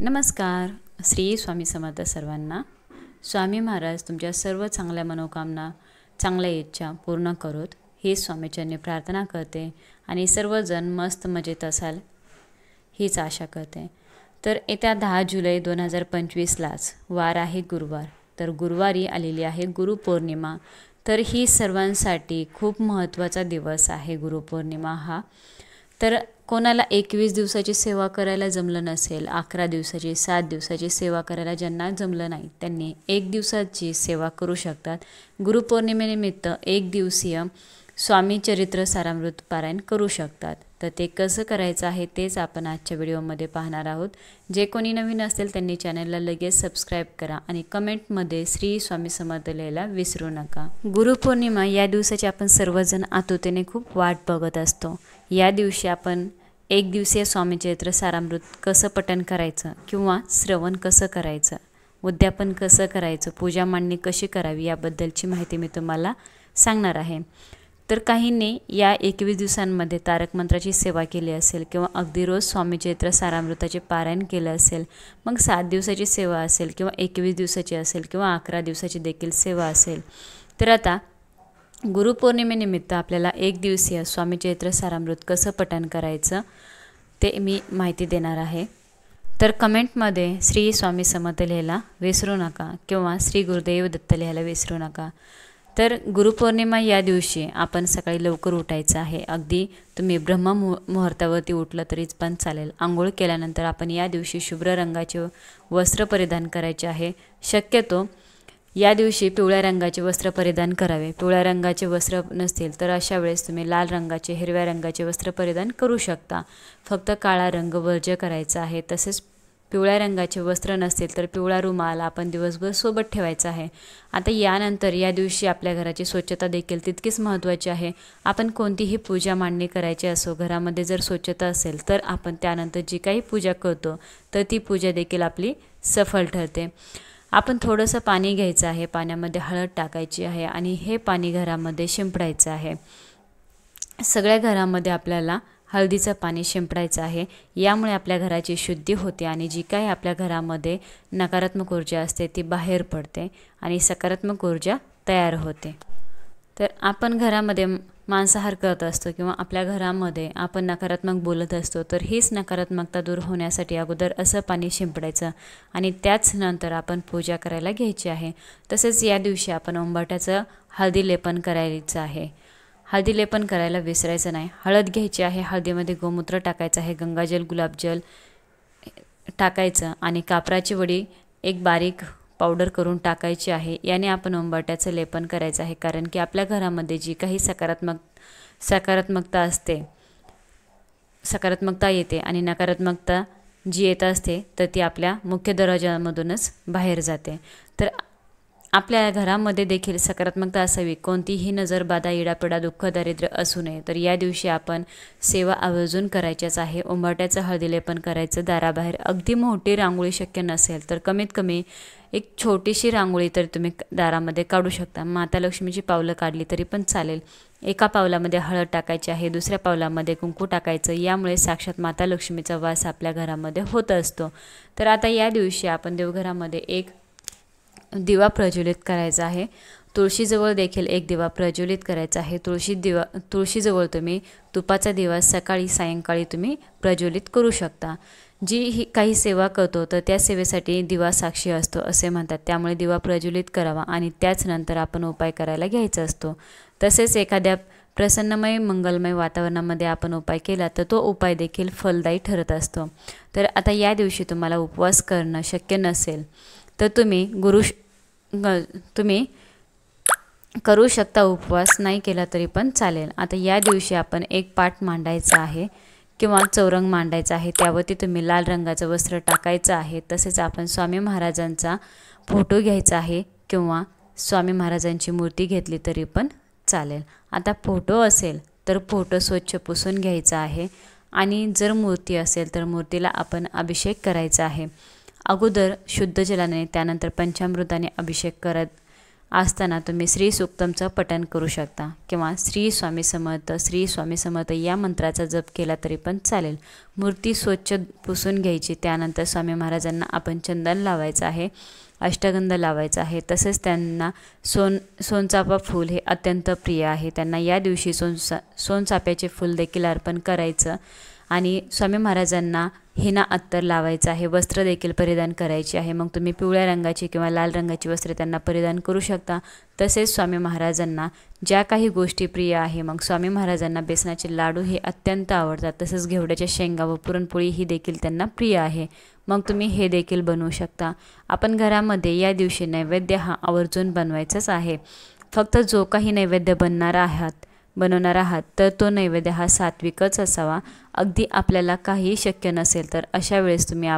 नमस्कार. श्री स्वामी समर्थ सर्वांना. स्वामी महाराज तुमच्या सर्व चांगल्या मनोकामना, चांगल्या इच्छा पूर्ण करोत ही स्वामीचरणी प्रार्थना करते आणि सर्वजण मस्त मजेत असाल हीच आशा करते. तर येत्या 10 जुलै 2025लाच वार आहे गुरुवार. तर गुरुवारी आलेली आहे गुरुपौर्णिमा. तर ही सर्वांसाठी खूप महत्त्वाचा दिवस आहे गुरुपौर्णिमा हा. तर कोणाला 21 दिवसाची सेवा करायला जमलं नसेल, 11 दिवसाची, 7 दिवसाची सेवा करायला ज्यांना जमलं नाही त्यांनी 1 दिवसाची सेवा करू शकतात. गुरुपौर्णिमेनिमित्त 1 दिवसीय स्वामी चरित्र सारामृत पारायण करू शकतात. तर ते कसं करायचं आहे तेच आपण आजच्या व्हिडिओमध्ये पाहणार आहोत. जे कोणी नवीन असतील त्यांनी चॅनलला लगेच सबस्क्राईब करा आणि कमेंटमध्ये श्री स्वामी समर्थ लिहायला विसरू नका. गुरुपौर्णिमा या दिवसाची आपण सर्वजण आतुरतेने खूप वाट बघत असतो. या दिवशी आपण 1 दिवसीय स्वामी चरित्र सारामृत कसं पठण करायचं किंवा श्रवण कसं करायचं, उद्यापन कसं करायचं, पूजा मांडणी कशी करावी याबद्दलची माहिती मी तुम्हाला सांगणार आहे. तर काहींनी या 21 दिवसांमध्ये तारक मंत्राची सेवा केली असेल किंवा अगदी रोज स्वामी चरित्र सारामृताचे पारायण केलं असेल, मग 7 दिवसाची सेवा असेल किंवा 21 दिवसाची असेल किंवा 11 दिवसाची देखील सेवा असेल. तर आता गुरुपौर्णिमेनिमित्त आपल्याला 1 दिवसीय स्वामी चरित्र सारामृत कसं पठण करायचं ते मी माहिती देणार आहे. तर कमेंटमध्ये श्री स्वामी समर्थ लिहायला विसरू नका किंवा श्री गुरुदेव दत्त लिहायला विसरू नका. तर गुरुपौर्णिमा या दिवशी आपण सकाळी लवकर उठायचं आहे. अगदी तुम्ही मुहूर्तावरती उठलं तरीच पण चालेल. आंघोळ केल्यानंतर आपण या दिवशी शुभ्र रंगाचे वस्त्र परिधान करायचे आहे. शक्यतो या दिवशी पिवळ्या रंगाचे वस्त्र परिधान करावे. पिवळ्या रंगाचे वस्त्र नसतील तर अशा वेळेस तुम्ही लाल रंगाचे, हिरव्या रंगाचे वस्त्र परिधान करू शकता. फक्त काळा रंग वर्ज्य करायचा आहे. तसेच पिवळ्या रंगाचे वस्त्र नसतील तर पिवळा रुमाल आपण दिवसभर सोबत ठेवायचा आहे. आता यानंतर या दिवशी आपल्या घराची स्वच्छता देखील तितकीच महत्त्वाची आहे. आपण कोणतीही पूजा मांडणी करायची असो, घरामध्ये जर स्वच्छता असेल तर आपण त्यानंतर जी काही पूजा करतो तर ती पूजा देखील आपली सफल ठरते. आपण थोडंसं पाणी घ्यायचं आहे, पाण्यामध्ये हळद टाकायची आहे आणि हे पाणी घरामध्ये शिंपडायचं आहे. सगळ्या घरामध्ये आपल्याला हळदीचं पाणी शिंपडायचं आहे. यामुळे आपल्या घराची शुद्धी होते आणि जी काही आपल्या घरामध्ये नकारात्मक ऊर्जा असते ती बाहेर पडते आणि सकारात्मक ऊर्जा तयार होते. तर आपण घरामध्ये मांसाहार करत असतो किंवा आपल्या घरामध्ये आपण नकारात्मक बोलत असतो तर हीच नकारात्मकता दूर होण्यासाठी अगोदर असं पाणी शिंपडायचं आणि त्याच नंतर आपण पूजा करायला घ्यायची आहे. तसेच या दिवशी आपण उंबरठ्याचं हळदी लेपन करायचं आहे. हळदी लेपन करायला विसरायचं नाही. हळद घ्यायची आहे, हळदीमध्ये गोमूत्र टाकायचं आहे, गंगाजल, गुलाबजल टाकायचं आणि कापराची वडी एक बारीक पावडर करून टाकायची आहे. याने आपण उंबरठ्याचं लेपन करायचं आहे. कारण की आपल्या घरामध्ये जी काही सकारात्मकता असते, सकारात्मकता येते आणि नकारात्मकता जी येत असते तर ती आपल्या मुख्य दरवाजामधूनच बाहेर जाते. तर आपल्या घरामध्ये देखील सकारात्मकता असावी. कोणतीही नजरबाधा, इडापिडा, दुःख, दारिद्र्य असू नये. तर या दिवशी आपण सेवा आवर्जून करायच्याच आहे. उंबरठ्याचं हळदी लेपन करायचं. दाराबाहेर अगदी मोठी रांगोळी शक्य नसेल तर कमीत कमी एक छोटीशी रांगोळी तर तुम्ही दारामध्ये काढू शकता. माता लक्ष्मीची पावलं काढली तरी पण चालेल. एका पावलामध्ये हळद टाकायची आहे, दुसऱ्या पावलामध्ये कुंकू टाकायचं. यामुळे साक्षात माता लक्ष्मीचा वास आपल्या घरामध्ये होत असतो. तर आता या दिवशी आपण देवघरामध्ये एक दिवा प्रज्वलित करायचा आहे. तुळशीजवळ देखील एक दिवा प्रज्वलित करायचा आहे. तुळशीजवळ तुम्ही तुपाचा दिवा सकाळी सायंकाळी तुम्ही प्रज्वलित करू शकता. जी ही काही सेवा करतो तर त्या सेवेसाठी दिवा साक्षी असतो असे म्हणतात. त्यामुळे दिवा प्रज्वलित करावा आणि त्याच नंतर आपण उपाय करायला घ्यायचा असतो. तसेच एखाद्या प्रसन्नमय मंगलमय वातावरणामध्ये आपण उपाय केला तर तो उपाय देखील फलदायी ठरत असतो. तर आता या दिवशी तुम्हाला उपवास करणं शक्य नसेल तर तुम्ही करू शकता. उपवास नाही केला तरी पण चालेल. आता या दिवशी आपण एक पाट मांडायचा आहे किंवा चौरंग मांडायचा आहे. त्यावरती तुम्ही लाल रंगाचं वस्त्र टाकायचं आहे. तसेच आपण स्वामी महाराजांचा फोटो घ्यायचा आहे किंवा स्वामी महाराजांची मूर्ती घेतली तरी पण चालेल. आता फोटो असेल तर फोटो स्वच्छ पुसून घ्यायचा आहे आणि जर मूर्ती असेल तर मूर्तीला आपण अभिषेक करायचा आहे. अगोदर शुद्ध जलाने त्यानंतर पंचामृताने अभिषेक करत असताना तुम्ही श्री सूक्तमचं पठण करू शकता किंवा श्री स्वामी समर्थ या मंत्राचा जप केला तरी पण चालेल। मूर्ती स्वच्छ पुसून घ्यायची, त्यानंतर स्वामी महाराजांना आपण चंदन लावायचं आहे, अष्टगंध लावायचा आहे। तसेच त्यांना सोनचाफा फूल हे अत्यंत प्रिय आहे, त्यांना या दिवशी सोनचाफ्याचे फूल देखील अर्पण करायचं आणि स्वामी महाराजांना हिना अत्तर लावायचा आहे, वस्त्र देखील परिधान करायचे आहे। मग तुम्ही पिवळ्या रंगाची किंवा लाल रंगाची वस्त्रे त्यांना परिधान करू शकता। तसेच स्वामी महाराजांना ज्या काही गोष्टी प्रिय आहे, मग स्वामी महाराजांना बेसनाचे लाडू हे अत्यंत आवडतात, तसेच घेवड्याच्या शेंगा व पुरणपोळी ही देखील त्यांना प्रिय आहे, मग तुम्ही हे देखील बनवू शकता। आपण घरामध्ये या दिवशी नैवेद्य हा आवर्जून बनवायचाच आहे। फक्त जो काही नैवेद्य बनवणार आहात तर तो नैवेद्य हा सात्विकच असावा। अगदी आपल्याला काही शक्य नसेल तर अशा वेळेस तुम्ही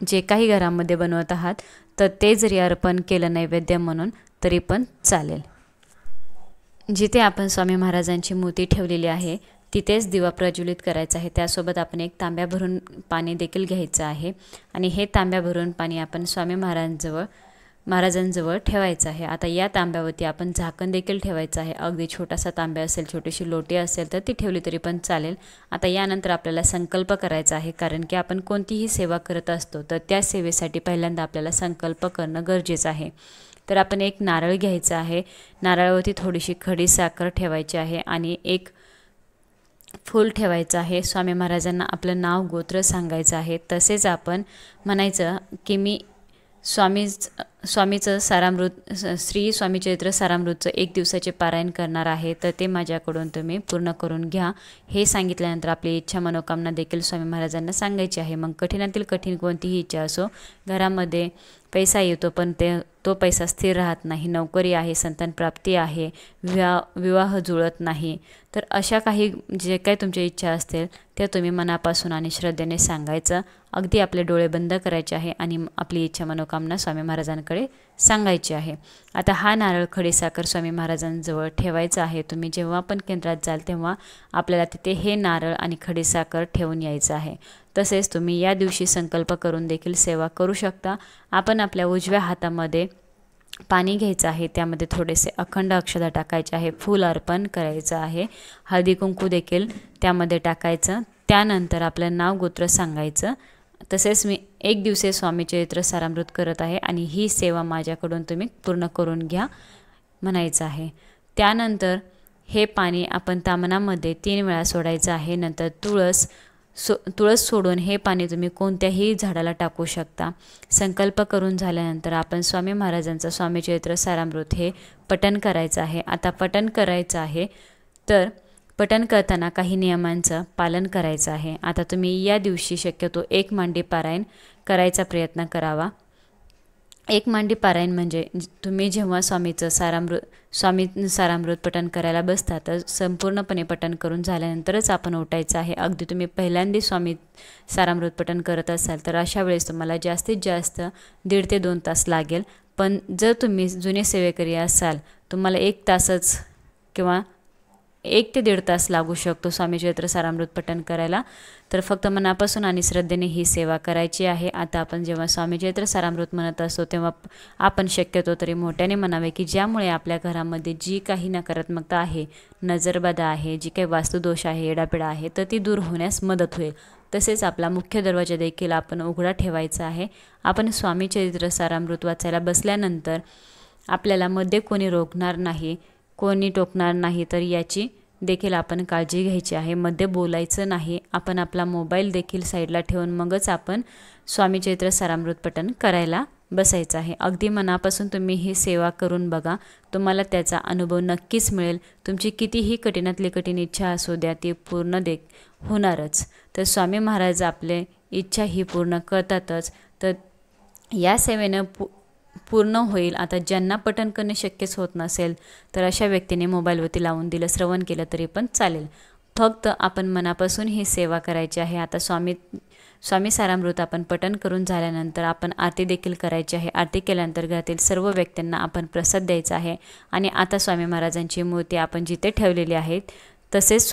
जे काही घरामध्ये बनवत आहात तर ते जरी अर्पण केलं नैवेद्य म्हणून तरी पण चालेल। जिथे आपण स्वामी महाराजांची मूर्ती ठेवलेली आहे तिथेच दिवा प्रज्वलित करायचा आहे। त्यासोबत आपण एक तांब्या भरून पाणी देखील घ्यायचं आहे आणि हे तांब्या भरून पाणी आपण स्वामी महाराजांजवळ ठेवायचं आहे। आता या तांब्यावरती आपण झाकण देखील ठेवायचं आहे। अगदी छोटासा तांब्या असेल, छोटीशी लोटी असेल तर ती ठेवली तरी पण चालेल। आता यानंतर आपल्याला संकल्प करायचा आहे, कारण की आपण कोणतीही सेवा करत असतो तर त्या सेवेसाठी पहिल्यांदा आपल्याला संकल्प करणं गरजेचं आहे। तर आपण एक नारळ घ्यायचा आहे, नारळावरती थोडीशी खडी साखर ठेवायची आहे आणि एक फूल ठेवायचं आहे। स्वामी महाराजांना आपलं नाव गोत्र सांगायचं आहे। तसेच आपण म्हणायचं की मी स्वामीचं सारामृत श्री स्वामी चरित्र सारामृतचं 1 दिवसाचे पारायण करणार आहे, तर ते माझ्याकडून तुम्ही पूर्ण करून घ्या। हे सांगितल्यानंतर आपली इच्छा मनोकामना देखील स्वामी महाराजांना सांगायची आहे। मग कठीणातील कठीण कोणतीही इच्छा असो, घरामध्ये पैसा येतो पण तो पैसा स्थिर राहत नाही, नोकरी आहे, संतान प्राप्ती आहे, विवाह जुळत नाही, तर अशा काही जे काही तुमची इच्छा असतील त्या तुम्ही मनापासून आणि श्रद्धेने सांगायचं। अगदी आपले डोळे बंद करायचे आहे आणि आपली इच्छा मनोकामना स्वामी महाराजांकडे सांगायची आहे। आता हा नारळ खडीसाखर स्वामी महाराजांजवळ ठेवायचा आहे। तुम्ही जेव्हा पण केंद्रात जाल तेव्हा आपल्याला तिथे हे नारळ आणि खडीसाखर ठेवून यायचं आहे। तसेच तुम्ही या दिवशी संकल्प करून देखील सेवा करू शकता। आपण आपल्या उजव्या हातामध्ये पाणी घ्यायचं आहे, त्यामध्ये थोडेसे अखंड अक्षता टाकायचे आहे, फूल अर्पण करायचं आहे, हळदी कुंकू देखील त्यामध्ये टाकायचं। त्यानंतर आपलं नाव गोत्र सांगायचं। तसेच मी 1 दिवसीय स्वामी चरित्र सारामृत करत आहे आणि ही सेवा माझ्याकडून तुम्ही पूर्ण करून घ्या म्हणायचं आहे। त्यानंतर हे पाणी आपण तामणामध्ये 3 वेळा सोडायचं आहे। नंतर तुळस सोडून हे पाणी तुम्ही कोणत्याही झाडाला टाकू शकता। संकल्प करून झाल्यानंतर आपण स्वामी महाराजांचं स्वामी चरित्र सारामृत हे पठण करायचं आहे। आता पठण करायचं आहे तर पठण करताना काही नियमांचं पालन करायचं आहे। आता तुम्ही या दिवशी शक्यतो 1 मांडी पारायण करायचा प्रयत्न करावा। 1 मांडी पारायण म्हणजे तुम्ही जेव्हा स्वामी सारामृत पठण करायला बसता तर संपूर्णपणे पठण करून झाल्यानंतरच आपण उठायचं आहे। अगदी तुम्ही पहिल्यांदा स्वामी सारामृत पठण करत असाल तर अशा वेळेस तुम्हाला जास्तीत जास्त 1.5 ते 2 तास लागेल, पण जर तुम्ही जुने सेवेकरी असाल तुम्हाला 1 तासच किंवा 1 ते 1.5 तास लागू शकतो स्वामी चरित्र सारामृत पठण करायला। तर फक्त मनापासून आणि श्रद्धेने ही सेवा करायची आहे। आता आपण जेव्हा स्वामी चरित्र सारामृत म्हणत असतो तेव्हा आपण शक्यतो तरी मोठ्याने म्हणावे की ज्यामुळे आपल्या घरामध्ये जी काही नकारात्मकता आहे, नजरबाधा आहे, जी काही वास्तुदोष आहे, येडापिडा आहे, तर ती दूर होण्यास मदत होईल। तसेच आपला मुख्य दरवाजा देखील आपण उघडा ठेवायचा आहे। आपण स्वामी चरित्र सारामृत वाचायला बसल्यानंतर आपल्याला मध्ये कोणी रोखणार नाही, कोणी टोकणार नाही, तर याची देखील आपण काळजी घ्यायची आहे। मध्ये बोलायचं नाही। आपण आपला मोबाईल देखील साईडला ठेवून मगच आपण स्वामी चरित्र सारामृत पठण करायला बसायचं आहे। अगदी मनापासून तुम्ही ही सेवा करून बघा, तुम्हाला त्याचा अनुभव नक्कीच मिळेल। तुमची कितीही कठीणातली कठीण इच्छा असू द्या ती पूर्ण होणारच। तर स्वामी महाराज आपले इच्छा ही पूर्ण करतातच, तर या सेवेनं पूर्ण होईल। आता ज्यांना पठण करणे शक्यच होत नसेल तर अशा व्यक्तीने मोबाईलवरती लावून दिलं, श्रवण केलं तरी पण चालेल। फक्त आपण मनापासून ही सेवा करायची आहे। आता स्वामी सारामृत आपण पठण करून झाल्यानंतर आपण आरती देखील करायची आहे। आरती केल्यानंतर घरातील सर्व व्यक्तींना आपण प्रसाद द्यायचा आहे आणि आता स्वामी महाराजांची मूर्ती आपण जिथे ठेवलेली आहे तसेच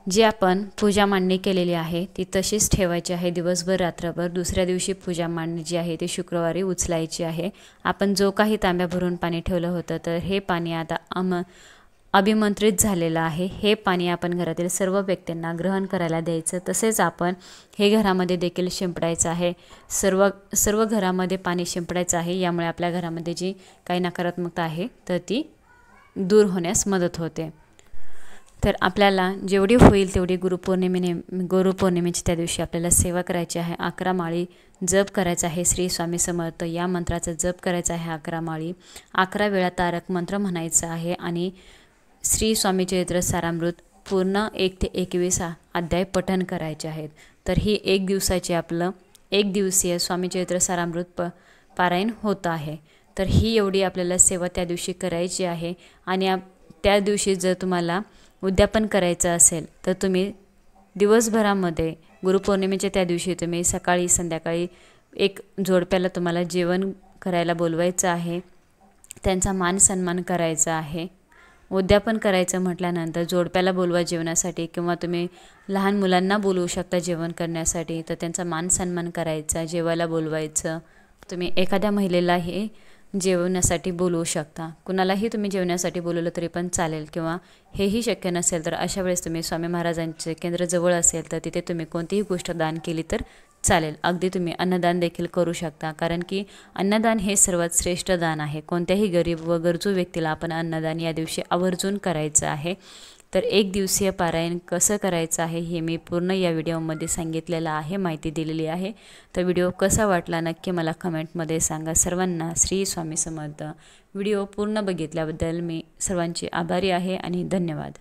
जी आपण पूजा मांडणी केलेली आहे ती तशीच ठेवायची आहे दिवसभर रात्रभर. दुसऱ्या दिवशी पूजा मांडणी जी आहे ती शुक्रवारी उचलायची आहे. आपण जो काही तांब्या भरून पाणी ठेवलं होतं तर हे पाणी आता अभिमंत्रित झालेलं आहे. हे पाणी आपण घरातील सर्व व्यक्तींना ग्रहण करायला द्यायचं. तसेच आपण हे घरामध्ये देखील शिंपडायचं आहे. सर्व घरामध्ये पाणी शिंपडायचं आहे. यामुळे आपल्या घरामध्ये जी काही नकारात्मकता आहे तर ती दूर होण्यास मदत होते. तर आपल्याला जेवढी होईल तेवढी गुरुपौर्णिमेची त्या दिवशी आपल्याला सेवा करायची आहे. 11 माळी जप करायचा आहे. श्री स्वामी समर्थ या मंत्राचा जप करायचा आहे 11 माळी. 11 वेळा तारक मंत्र म्हणायचा आहे आणि श्री स्वामी चरित्र सारामृत पूर्ण 1 ते 21 अध्याय पठण करायचे आहेत. तर ही एक दिवसीय स्वामी चरित्र सारामृत पारायण होत आहे. तर ही एवढी आपल्याला सेवा त्या दिवशी करायची आहे. आणि त्या दिवशी जर तुम्हाला उद्यापन करायचं असेल तर तुम्ही दिवसभरामध्ये गुरुपौर्णिमेच्या त्या दिवशी तुम्ही सकाळी संध्याकाळी एक जोडप्याला तुम्हाला जेवण करायला बोलवायचं आहे. त्यांचा मान सन्मान करायचा आहे. उद्यापन करायचं म्हटल्यानंतर जोडप्याला बोलवा जेवणासाठी किंवा तुम्ही लहान मुलांना बोलवू शकता जेवण करण्यासाठी. तर त्यांचा मान सन्मान करायचा, जेवायला बोलवायचं. तुम्ही एखाद्या महिलेला हे जेवण्यासाठी बोलवू शकता. कुणालाही तुम्ही जेवण्यासाठी बोलवलं तरी पण चालेल किंवा हेही शक्य नसेल तर अशा वेळेस तुम्ही स्वामी महाराजांचे केंद्र जवळ असेल तर तिथे तुम्ही कोणतीही गोष्ट दान केली तर चालेल. अगदी तुम्ही अन्नदान देखील करू शकता. कारण की अन्नदान हे सर्वात श्रेष्ठ दान आहे. कोणत्याही गरीब व गरजू व्यक्तीला आपण अन्नदान या दिवशी आवर्जून करायचं आहे. तर एक दिवसीय पारायण कसं करायचं आहे हे मी पूर्ण या व्हिडिओमध्ये सांगितलेलं आहे, माहिती दिलेली आहे. तर व्हिडिओ कसा वाटला नक्की मला कमेंटमध्ये सांगा. सर्वांना श्री स्वामी समर्थ. व्हिडिओ पूर्ण बघितल्याबद्दल मी सर्वांची आभारी आहे आणि धन्यवाद.